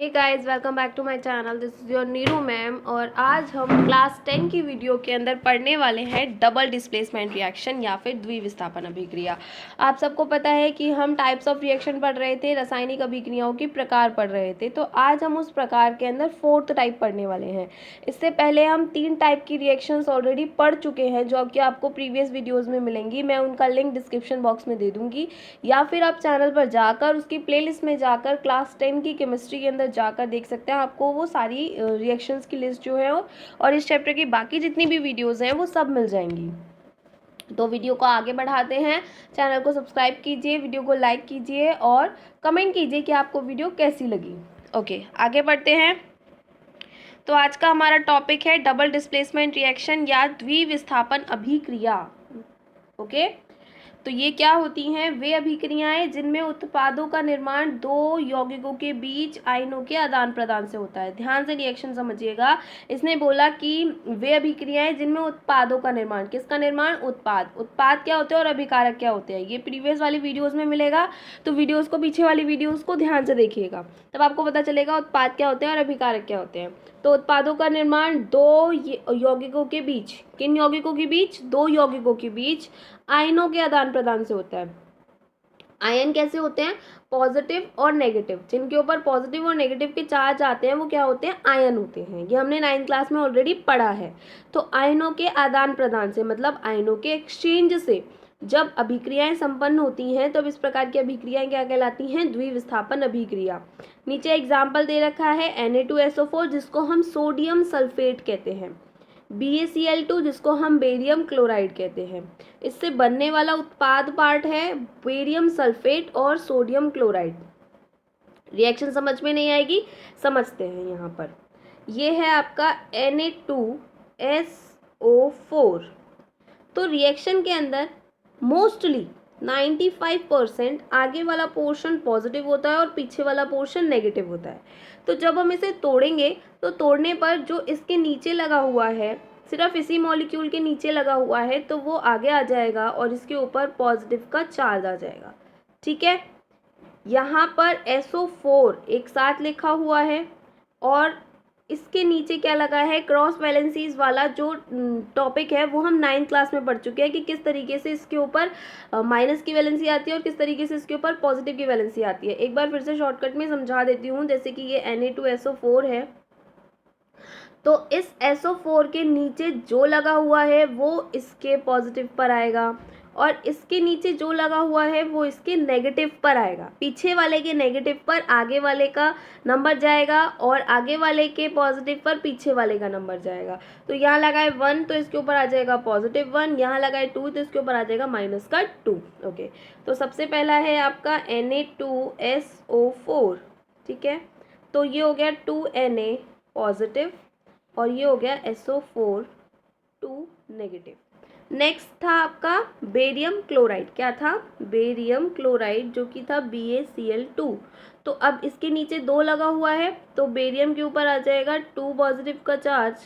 Hey guys, welcome back to my channel. This is your Neeru ma'am और आज हम class 10 की वीडियो के अंदर पढ़ने वाले हैं डबल डिस्प्लेसमेंट रिएक्शन या फिर द्विविस्थापन अभिक्रिया। आप सबको पता है कि हम टाइप्स ऑफ रिएक्शन पढ़ रहे थे, रासायनिक अभिक्रियाओं के प्रकार पढ़ रहे थे। तो आज हम उस प्रकार के अंदर फोर्थ टाइप पढ़ने वाले हैं। इससे पहले हम 3 टाइप की रिएक्शंस ऑलरेडी पढ़ चुके हैं जो कि आपको प्रीवियस वीडियोज़ में मिलेंगी। मैं उनका लिंक डिस्क्रिप्शन बॉक्स में दे दूँगी, या फिर आप चैनल पर जाकर उसकी प्लेलिस्ट में जाकर क्लास 10 की केमिस्ट्री के अंदर जाकर देख सकते हैं। आपको वो सारी रिएक्शंस की लिस्ट जो है और इस चैप्टर की बाकी जितनी भी वीडियोस हैं वो सब मिल जाएंगी। तो वीडियो को आगे बढ़ाते हैं। चैनल को सब्सक्राइब कीजिए, वीडियो को लाइक कीजिए और कमेंट कीजिए कि आपको वीडियो कैसी लगी। ओके, आगे बढ़ते हैं। तो आज का हमारा टॉपिक है डबल डिस्प्लेसमेंट रिएक्शन या द्विविस्थापन अभिक्रिया। ओके, तो ये क्या होती हैं? वे अभिक्रियाएं जिनमें उत्पादों का निर्माण दो यौगिकों के बीच आयनों के आदान प्रदान से होता है। ध्यान से रिएक्शन समझिएगा। इसने बोला कि वे अभिक्रियाएं जिनमें उत्पादों का निर्माण, किसका निर्माण? उत्पाद क्या होते हैं और अभिकारक क्या होते हैं, ये प्रीवियस वाली वीडियोस में मिलेगा। तो वीडियोस को, पीछे वाली वीडियोस को ध्यान से देखिएगा, तब आपको पता चलेगा उत्पाद क्या होते हैं और अभिकारक क्या होते हैं। तो उत्पादों का निर्माण दो यौगिकों के बीच, किन यौगिकों के बीच? दो यौगिकों के बीच आयनों के आदान प्रदान से होता है। आयन कैसे होते हैं? पॉजिटिव और नेगेटिव। जिनके ऊपर पॉजिटिव और नेगेटिव के चार्ज आते हैं वो क्या होते हैं? आयन होते हैं। ये हमने 9th क्लास में ऑलरेडी पढ़ा है। तो आयनों के आदान प्रदान से मतलब आयनों के एक्सचेंज से जब अभिक्रियाएं संपन्न होती हैं तब इस प्रकार की अभिक्रियाएं क्या कहलाती हैं? द्विविस्थापन अभिक्रिया। नीचे एग्जाम्पल दे रखा है Na2SO4 जिसको हम सोडियम सल्फेट कहते हैं, BaCl2 जिसको हम बेरियम क्लोराइड कहते हैं। इससे बनने वाला उत्पाद पार्ट है बेरियम सल्फेट और सोडियम क्लोराइड। रिएक्शन समझ में नहीं आएगी, समझते हैं। यहाँ पर ये है आपका Na2SO4। तो रिएक्शन के अंदर मोस्टली 95% आगे वाला पोर्शन पॉजिटिव होता है और पीछे वाला पोर्शन नेगेटिव होता है। तो जब हम इसे तोड़ेंगे तो तोड़ने पर जो इसके नीचे लगा हुआ है, सिर्फ इसी मॉलिक्यूल के नीचे लगा हुआ है, तो वो आगे आ जाएगा और इसके ऊपर पॉजिटिव का चार्ज आ जाएगा। ठीक है, यहाँ पर SO4 एक साथ लिखा हुआ है और इसके नीचे क्या लगा है? क्रॉस वैलेंसीज वाला जो टॉपिक है वो हम 9th क्लास में पढ़ चुके हैं कि किस तरीके से इसके ऊपर माइनस की वैलेंसी आती है और किस तरीके से इसके ऊपर पॉजिटिव की वैलेंसी आती है। एक बार फिर से शॉर्टकट में समझा देती हूँ। जैसे कि ये Na2SO4 है, तो इस SO4 के नीचे जो लगा हुआ है वो इसके पॉजिटिव पर आएगा और इसके नीचे जो लगा हुआ है वो इसके नेगेटिव पर आएगा। पीछे वाले के नेगेटिव पर आगे वाले का नंबर जाएगा और आगे वाले के पॉजिटिव पर पीछे वाले का नंबर जाएगा। तो यहाँ लगा है 1 तो इसके ऊपर आ जाएगा +1, यहाँ लगा है 2 तो इसके ऊपर आ जाएगा -2। ओके, तो सबसे पहला है आपका Na2SO4। ठीक है, तो ये हो गया 2Na पॉजिटिव और ये हो गया SO4 2 नेगेटिव। नेक्स्ट था आपका बेरियम क्लोराइड। क्या था? बेरियम क्लोराइड, जो कि था BaCl2। तो अब इसके नीचे 2 लगा हुआ है तो बेरियम के ऊपर आ जाएगा 2 पॉजिटिव का चार्ज।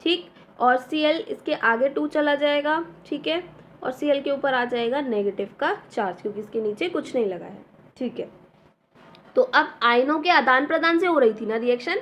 ठीक, और Cl इसके आगे 2 चला जाएगा। ठीक है, और Cl के ऊपर आ जाएगा नेगेटिव का चार्ज क्योंकि इसके नीचे कुछ नहीं लगा है। ठीक है, तो अब आयनों के आदान प्रदान से हो रही थी ना रिएक्शन,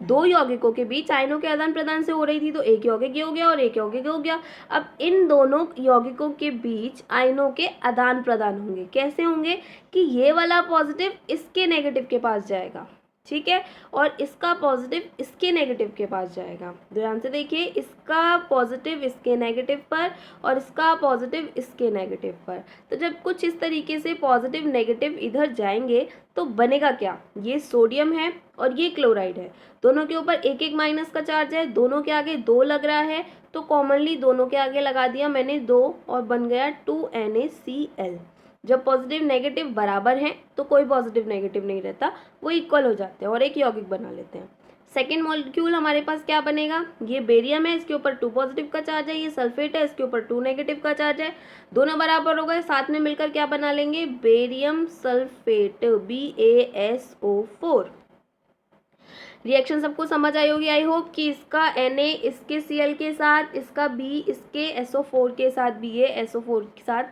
दो यौगिकों के बीच आयनों के आदान प्रदान से हो रही थी, तो एक यौगिक ये हो गया और एक यौगिक हो गया। अब इन दोनों यौगिकों के बीच आयनों के आदान प्रदान होंगे। कैसे होंगे? कि ये वाला पॉजिटिव इसके नेगेटिव के पास जाएगा, ठीक है, और इसका पॉजिटिव इसके नेगेटिव के पास जाएगा। ध्यान से देखिए, इसका पॉजिटिव इसके नेगेटिव पर और इसका पॉजिटिव इसके नेगेटिव पर। तो जब कुछ इस तरीके से पॉजिटिव नेगेटिव इधर जाएंगे तो बनेगा क्या? ये सोडियम है और ये क्लोराइड है, दोनों के ऊपर एक एक माइनस का चार्ज है, दोनों के आगे 2 लग रहा है, तो कॉमनली दोनों के आगे लगा दिया मैंने 2 और बन गया 2NaCl। जब पॉजिटिव नेगेटिव बराबर हैं तो कोई पॉजिटिव नेगेटिव नहीं रहता, वो इक्वल हो जाते हैं और एक यौगिक बना लेते हैं। सेकेंड मॉलिक्यूल हमारे पास क्या बनेगा? ये बेरियम है, इसके ऊपर 2 पॉजिटिव का चार्ज है, ये सल्फेट है, इसके ऊपर 2 नेगेटिव का चार्ज है, दोनों बराबर हो गए, साथ में मिलकर क्या बना लेंगे? Barium sulphate BaSO4। रिएक्शन सबको समझ आई होगी आई होप कि इसका Na इसके Cl के साथ, इसका B इसके SO4 के साथ, BaSO4 के साथ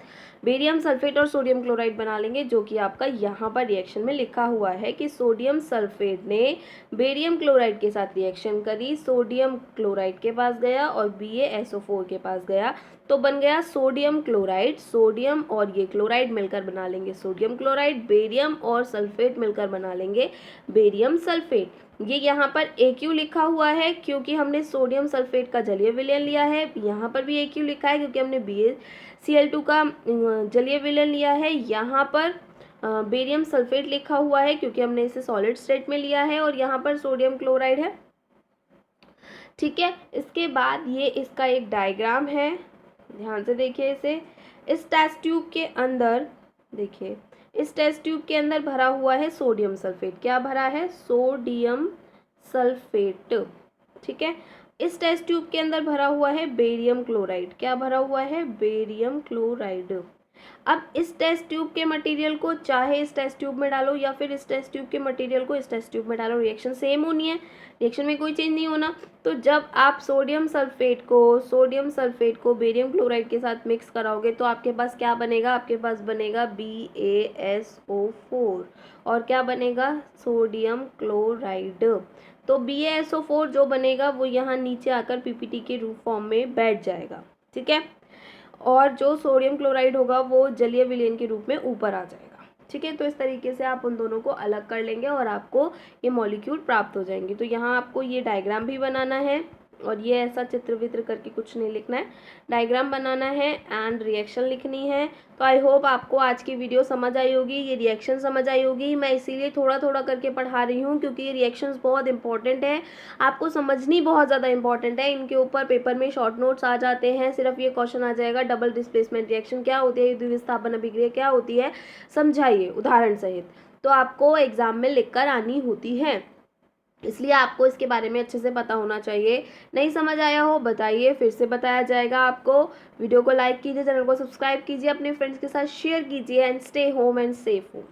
बेरियम सल्फेट और सोडियम क्लोराइड बना लेंगे, जो कि आपका यहाँ पर रिएक्शन में लिखा हुआ है कि सोडियम सल्फेट ने बेरियम क्लोराइड के साथ रिएक्शन करी, सोडियम क्लोराइड के पास गया और BaSO4 के पास गया, तो बन गया सोडियम क्लोराइड। सोडियम और ये क्लोराइड मिलकर बना लेंगे सोडियम क्लोराइड, बेरियम और सल्फेट मिलकर बना लेंगे बेरियम सल्फेट। ये यहाँ पर AQ लिखा हुआ है क्योंकि हमने सोडियम सल्फेट का जलीय विलयन लिया है, यहाँ पर भी AQ लिखा है क्योंकि हमने BaCl2 का जलीय विलयन लिया है, यहाँ पर बेरियम सल्फेट लिखा हुआ है क्योंकि हमने इसे सॉलिड स्टेट में लिया है, और यहाँ पर सोडियम क्लोराइड है। ठीक है, इसके बाद ये इसका एक डायग्राम है, ध्यान से देखिए इसे। इस टेस्ट ट्यूब के अंदर देखिए, इस टेस्ट ट्यूब के अंदर भरा हुआ है सोडियम सल्फेट। क्या भरा है? Sodium sulphate. ठीक है, इस टेस्ट ट्यूब के अंदर भरा हुआ है बेरियम क्लोराइड। क्या भरा हुआ है? Barium chloride. अब इस टेस्ट ट्यूब के मटेरियल को चाहे इस टेस्ट ट्यूब में डालो या फिर इस टेस्ट ट्यूब के मटेरियल को इस टेस्ट ट्यूब में डालो, रिएक्शन सेम होनी है, रिएक्शन में कोई चेंज नहीं होना। तो जब आप सोडियम सल्फेट को बेरियम क्लोराइड के साथ मिक्स कराओगे तो आपके पास क्या बनेगा? आपके पास बनेगा BaSO4 और क्या बनेगा? Sodium chloride. तो BaSO4 जो बनेगा वो यहाँ नीचे आकर PPT के रूप फॉर्म में बैठ जाएगा। ठीक है, और जो सोडियम क्लोराइड होगा वो जलीय विलयन के रूप में ऊपर आ जाएगा। ठीक है, तो इस तरीके से आप उन दोनों को अलग कर लेंगे और आपको ये मॉलिक्यूल प्राप्त हो जाएंगे। तो यहाँ आपको ये डायग्राम भी बनाना है और ये ऐसा चित्र वित्र करके कुछ नहीं लिखना है, डायग्राम बनाना है एंड रिएक्शन लिखनी है। तो आई होप आपको आज की वीडियो समझ आई होगी, ये रिएक्शन समझ आई होगी। मैं इसीलिए थोड़ा थोड़ा करके पढ़ा रही हूँ क्योंकि ये रिएक्शंस बहुत इंपॉर्टेंट है, आपको समझनी बहुत ज़्यादा इंपॉर्टेंट है। इनके ऊपर पेपर में शॉर्ट नोट्स आ जाते हैं, सिर्फ ये क्वेश्चन आ जाएगा डबल डिस्प्लेसमेंट रिएक्शन क्या होती है, द्विविस्थापन अभिक्रिया क्या होती है, समझाइए उदाहरण सहित। तो आपको एग्जाम में लिख कर आनी होती है, इसलिए आपको इसके बारे में अच्छे से पता होना चाहिए। नहीं समझ आया हो बताइए, फिर से बताया जाएगा आपको। वीडियो को लाइक कीजिए, चैनल को सब्सक्राइब कीजिए, अपने फ्रेंड्स के साथ शेयर कीजिए and stay home and safe हो।